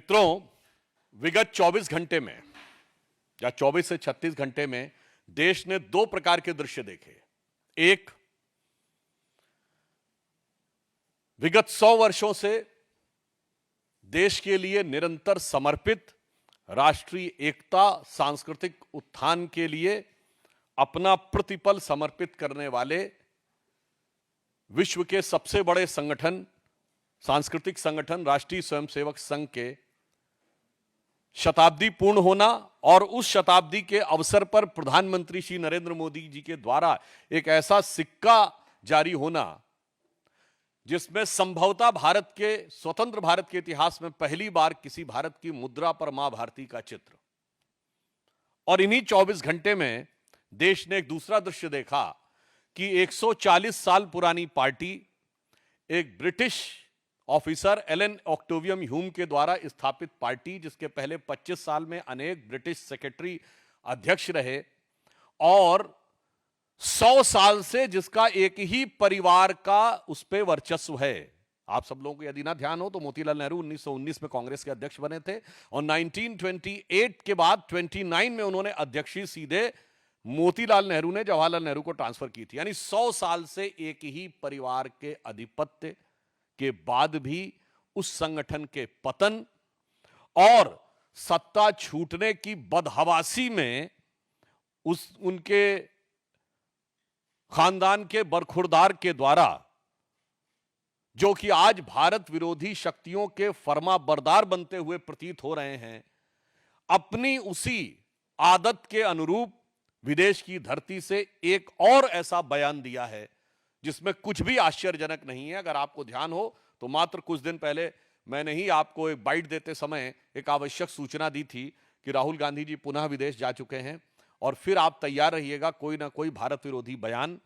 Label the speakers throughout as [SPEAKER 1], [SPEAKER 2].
[SPEAKER 1] मित्रों, विगत 24 घंटे में या 24 से 36 घंटे में देश ने दो प्रकार के दृश्य देखे। एक, विगत 100 वर्षों से देश के लिए निरंतर समर्पित, राष्ट्रीय एकता, सांस्कृतिक उत्थान के लिए अपना प्रतिपल समर्पित करने वाले विश्व के सबसे बड़े संगठन, सांस्कृतिक संगठन राष्ट्रीय स्वयंसेवक संघ के शताब्दी पूर्ण होना और उस शताब्दी के अवसर पर प्रधानमंत्री श्री नरेंद्र मोदी जी के द्वारा एक ऐसा सिक्का जारी होना जिसमें संभवतः भारत के स्वतंत्र भारत के इतिहास में पहली बार किसी भारत की मुद्रा पर मां भारती का चित्र। और इन्हीं 24 घंटे में देश ने एक दूसरा दृश्य देखा कि 140 साल पुरानी पार्टी, एक ब्रिटिश ऑफिसर एलन ऑक्टेवियम ह्यूम के द्वारा स्थापित पार्टी, जिसके पहले 25 साल में अनेक ब्रिटिश सेक्रेटरी अध्यक्ष रहे और 100 साल से जिसका एक ही परिवार का उस पर वर्चस्व है। आप सब लोगों को यदि ना ध्यान हो तो मोतीलाल नेहरू 1919 में कांग्रेस के अध्यक्ष बने थे और 1928 के बाद 29 में उन्होंने अध्यक्षी सीधे मोतीलाल नेहरू ने जवाहरलाल नेहरू को ट्रांसफर की थी। यानी 100 साल से एक ही परिवार के आधिपत्य के बाद भी उस संगठन के पतन और सत्ता छूटने की बदहवासी में उनके खानदान के बरखुरदार के द्वारा, जो कि आज भारत विरोधी शक्तियों के फर्माबरदार बनते हुए प्रतीत हो रहे हैं, अपनी उसी आदत के अनुरूप विदेश की धरती से एक और ऐसा बयान दिया है जिसमें कुछ भी आश्चर्यजनक नहीं है। अगर आपको ध्यान हो तो मात्र कुछ दिन पहले मैंने ही आपको एक बाइट देते समय एक आवश्यक सूचना दी थी कि राहुल गांधी जी पुनः विदेश जा चुके हैं और फिर आप तैयार रहिएगा, कोई ना कोई भारत विरोधी बयान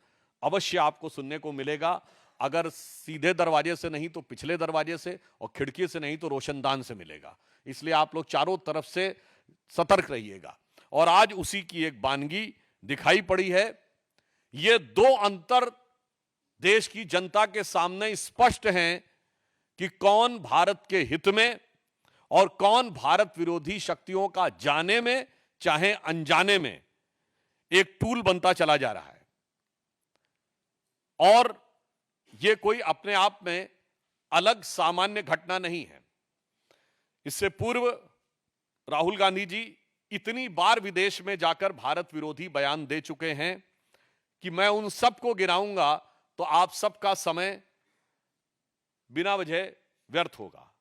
[SPEAKER 1] अवश्य आपको सुनने को मिलेगा। अगर सीधे दरवाजे से नहीं तो पिछले दरवाजे से और खिड़की से नहीं तो रोशनदान से मिलेगा। इसलिए आप लोग चारों तरफ से सतर्क रहिएगा। और आज उसी की एक बानगी दिखाई पड़ी है। ये दो अंतर देश की जनता के सामने स्पष्ट हैं कि कौन भारत के हित में और कौन भारत विरोधी शक्तियों का जाने में चाहे अनजाने में एक टूल बनता चला जा रहा है। और यह कोई अपने आप में अलग सामान्य घटना नहीं है। इससे पूर्व राहुल गांधी जी इतनी बार विदेश में जाकर भारत विरोधी बयान दे चुके हैं कि मैं उन सबको गिनाऊंगा तो आप सबका समय बिना वजह व्यर्थ होगा।